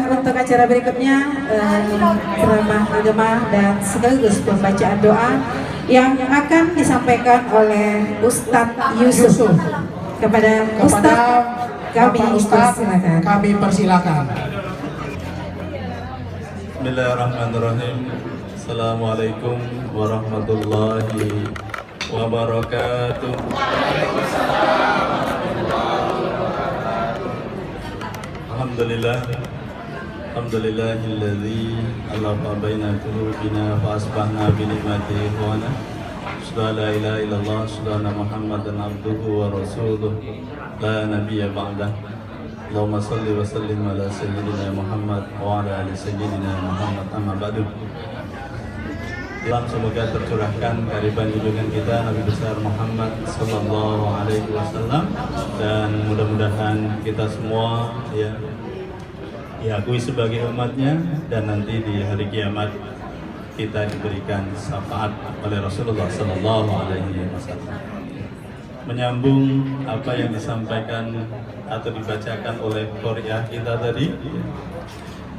untuk acara berikutnya ceramah agama dan sekaligus pembacaan doa yang akan disampaikan oleh Ustadz Yusuf. Kepada Ustadz kami persilakan. Bismillahirrahmanirrahim. Assalamualaikum warahmatullahi wabarakatuh. Alhamdulillahilladzi alaqa baina qulubina fa asbahna bi ni'matihi ikhwana. La ilaha illallah, subhana Muhammadan abduhu wa rasuluh, la nabiyya ba'dah. Allahumma salli wa sallim ala sayyidina Muhammad wa ala ali sayyidina Muhammad, amma ba'du. Semoga tercurahkan kehadiran junjungan kita Nabi besar Muhammad sallallahu alaihi wasallam, dan mudah-mudahan kita semua diakui sebagai umatnya, dan nanti di hari kiamat kita diberikan syafaat oleh Rasulullah sallallahu alaihi wasallam. Menyambung apa yang disampaikan atau dibacakan oleh qori'ah kita tadi,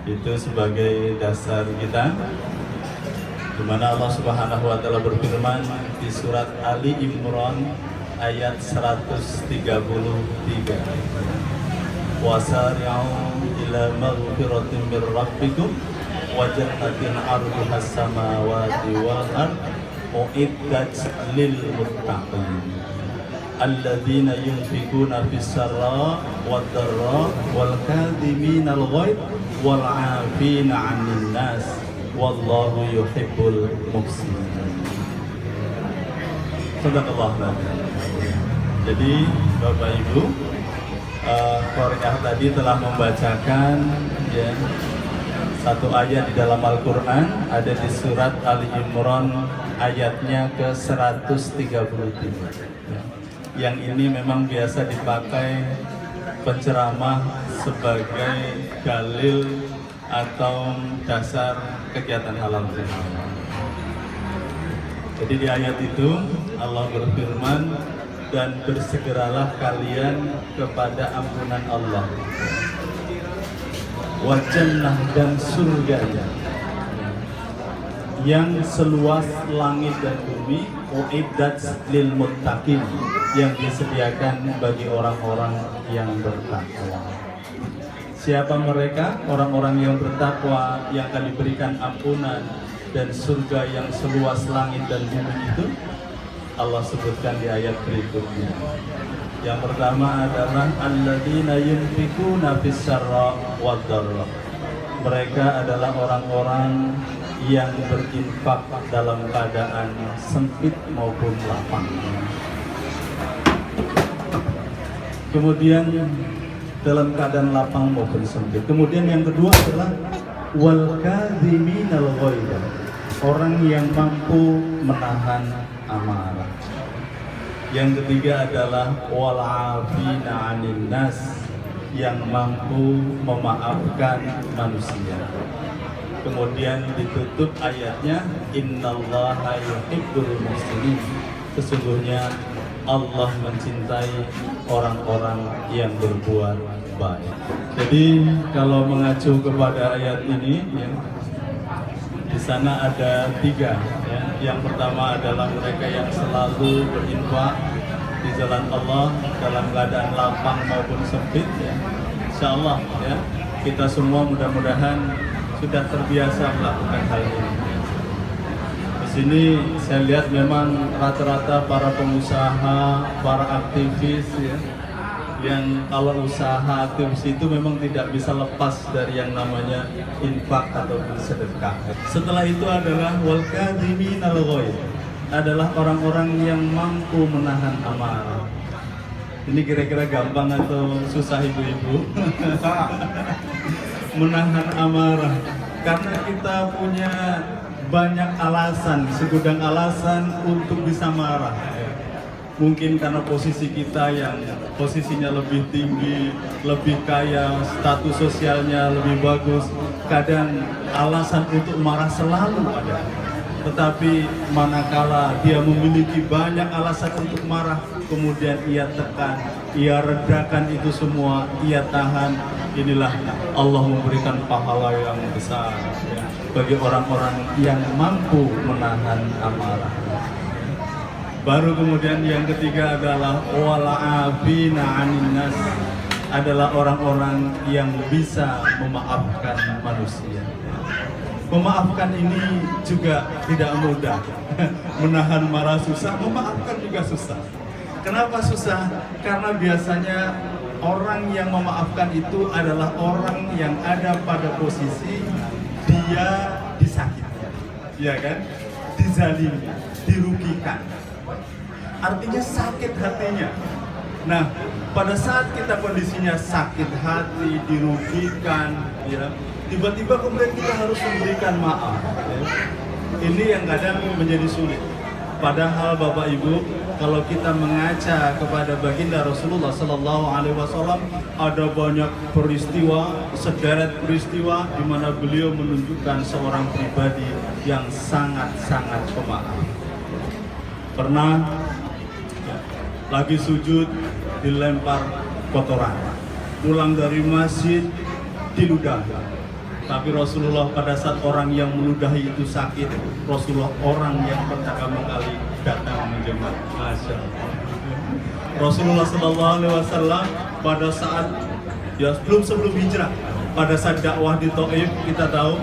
itu sebagai dasar kita, di mana Allah Subhanahu wa taala berfirman di surat Ali Imran ayat 133. Wasari'u ila maghfiratin mir rabbikum wa jannatin 'arduhas samawati wal ard uiddat lil muttaqin alladzina yunfikuna fis sarra wad dharra wal kadhimina al ghaidh wal 'afina 'anil nas wallahu yuhibbul muhsinin. Sadaqallahu alazim. Jadi Bapak Ibu, qori'ah tadi telah membacakan satu ayat di dalam Al-Quran, ada di surat Ali Imran ayatnya ke 133. Yang ini memang biasa dipakai penceramah sebagai dalil atau dasar kegiatan halal. Jadi di ayat itu Allah berfirman, dan bersegeralah kalian kepada ampunan Allah, wa jannah, dan surganya yang seluas langit dan bumi, uiddat lil muttaqin, yang disediakan bagi orang-orang yang bertakwa. Siapa mereka? Orang-orang yang bertakwa yang akan diberikan ampunan dan surga yang seluas langit dan bumi itu Allah sebutkan di ayat berikutnya. Yang pertama adalah alladzina yunfikuna fis sarra wad dharra. Mereka adalah orang-orang yang berinfak dalam keadaan sempit maupun lapang. Kemudian dalam keadaan lapang maupun sempit. Kemudian yang kedua adalah wal kadhiminal ghaidh. Orang yang mampu menahan amarah. Yang ketiga adalah wal 'afina 'anil nas, yang mampu memaafkan manusia. Kemudian ditutup ayatnya innallaha yuhibbul muhsinin. Sesungguhnya Allah mencintai orang-orang yang berbuat baik. Jadi kalau mengacu kepada ayat ini, di sana ada tiga. Yang pertama adalah mereka yang selalu berinfak di jalan Allah dalam keadaan lapang maupun sempit. Insya Allah kita semua mudah-mudahan sudah terbiasa melakukan hal ini. Di sini saya lihat memang rata-rata para pengusaha, para aktivis yang kalau usaha aktivis itu memang tidak bisa lepas dari yang namanya infak ataupun sedekah. Setelah itu adalah wal kadhiminal ghaidh, adalah orang-orang yang mampu menahan amarah. Ini kira-kira gampang atau susah ibu-ibu? Menahan amarah, karena kita punya banyak alasan, segudang alasan untuk bisa marah. Mungkin karena posisi kita yang posisinya lebih tinggi, lebih kaya, status sosialnya lebih bagus. Kadang alasan untuk marah selalu ada. tetapi manakala dia memiliki banyak alasan untuk marah, kemudian ia tekan, ia redakan itu semua, ia tahan, inilah Allah memberikan pahala yang besar ya, bagi orang-orang yang mampu menahan amarah. Baru kemudian yang ketiga adalah wala'afina 'anil nas, adalah orang-orang yang bisa memaafkan manusia. Memaafkan ini juga tidak mudah. Menahan marah susah, memaafkan juga susah. Kenapa susah? Karena biasanya orang yang memaafkan itu adalah orang yang ada pada posisi dia disakiti, ya kan? Dizalimi, dirugikan. Artinya sakit hatinya. Nah, pada saat kita kondisinya sakit hati, dirugikan, ya, tiba-tiba kemudian kita harus memberikan maaf. Ya. Ini yang kadang menjadi sulit. Padahal Bapak Ibu, kalau kita mengaca kepada baginda Rasulullah Sallallahu Alaihi Wasallam, ada banyak peristiwa, sederet peristiwa di mana beliau menunjukkan seorang pribadi yang sangat-sangat pemaaf. Pernah lagi sujud dilempar kotoran, pulang dari masjid diludah. Tapi Rasulullah pada saat orang yang meludahi itu sakit, Rasulullah orang yang pertama kali datang menjemput. Masya Allah. Rasulullah Sallallahu Alaihi Wasallam pada saat ya sebelum hijrah, pada saat dakwah di Taif, kita tahu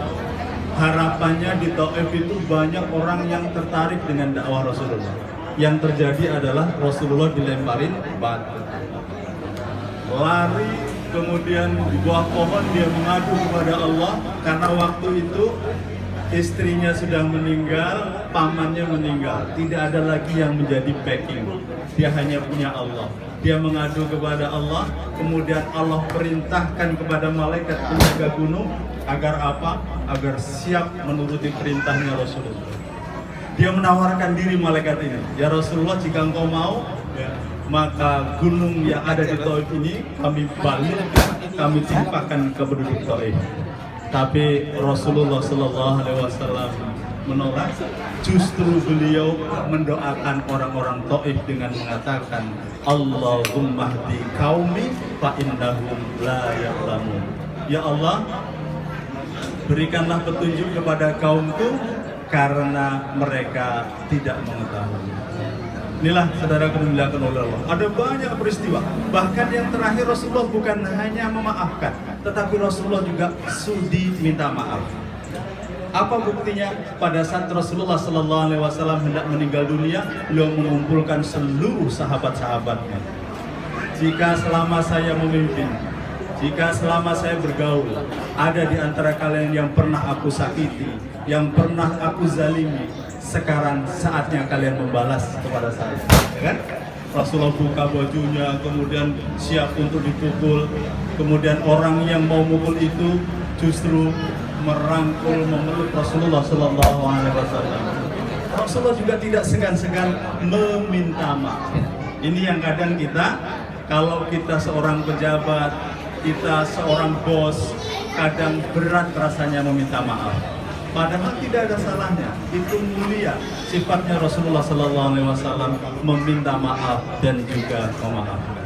harapannya di Taif itu banyak orang yang tertarik dengan dakwah Rasulullah. Yang terjadi adalah Rasulullah dilemparin batu, lari, kemudian di bawah pohon dia mengadu kepada Allah karena waktu itu istrinya sudah meninggal, pamannya meninggal, tidak ada lagi yang menjadi backing, dia hanya punya Allah. Dia mengadu kepada Allah, kemudian Allah perintahkan kepada malaikat penjaga gunung agar apa? Agar siap menuruti perintahnya Rasulullah. Dia menawarkan diri malaikat ini, ya Rasulullah, jika engkau mau, ya, maka gunung yang ada di Taif ini kami balik, kami timpakan ke penduduk Taif. Tapi Rasulullah Sallallahu Alaihi Wasallam menolak. Justru beliau mendoakan orang-orang Taif dengan mengatakan, Allahumma hdi qaumi fa innahum la ya'lamun. Ya Allah, berikanlah petunjuk kepada kaumku karena mereka tidak mengetahui. Inilah saudara dimuliakan oleh Allah. Ada banyak peristiwa. Bahkan yang terakhir Rasulullah bukan hanya memaafkan, tetapi Rasulullah juga sudi minta maaf. Apa buktinya? Pada saat Rasulullah Sallallahu Alaihi Wasallam hendak meninggal dunia, beliau mengumpulkan seluruh sahabat-sahabatnya. Jika selama saya memimpin, jika selama saya bergaul, ada di antara kalian yang pernah aku sakiti, yang pernah aku zalimi, sekarang saatnya kalian membalas kepada saya, ya kan? Rasulullah buka bajunya, kemudian siap untuk dipukul, kemudian orang yang mau mukul itu justru merangkul, memeluk Rasulullah Sallallahu Alaihi Wasallam. Rasulullah juga tidak segan-segan meminta maaf. Ini yang kadang kita, kalau kita seorang pejabat, kita seorang bos, kadang berat rasanya meminta maaf. Padahal tidak ada salahnya, itu mulia sifatnya Rasulullah Sallallahu Alaihi Wasallam meminta maaf dan juga memaafkan.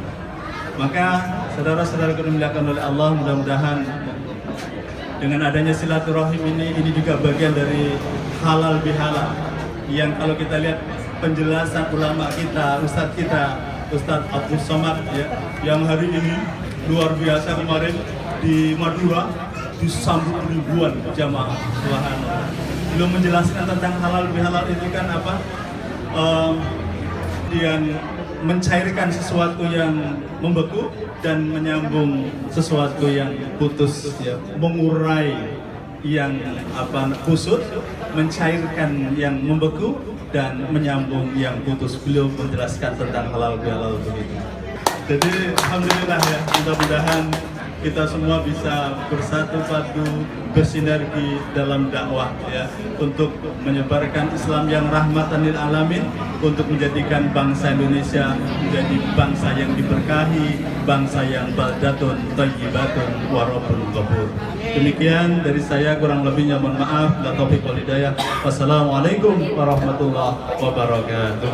Maka saudara-saudara dimuliakan oleh Allah, mudah-mudahan dengan adanya silaturahim ini juga bagian dari halal bihalal yang kalau kita lihat penjelasan ulama kita, Ustadz Abdul Somad ya, yang hari ini luar biasa kemarin di Madura disambut ribuan jamaah. Subhanallah. Belum menjelaskan tentang halal bihalal itu kan apa? Yang mencairkan sesuatu yang membeku dan menyambung sesuatu yang putus, ya, mengurai yang kusut, mencairkan yang membeku dan menyambung yang putus. Beliau menjelaskan tentang halal bihalal begitu. Jadi alhamdulillah ya, mudah-mudahan kita semua bisa bersatu padu, bersinergi dalam dakwah ya, untuk menyebarkan Islam yang rahmatan lil alamin untuk menjadikan bangsa Indonesia menjadi bangsa yang diberkahi, bangsa yang baldatun thayyibatun wa rabbun ghafur. Demikian dari saya, kurang lebihnya mohon maaf. La taufiq wal hidayah. Wassalamualaikum warahmatullahi wabarakatuh.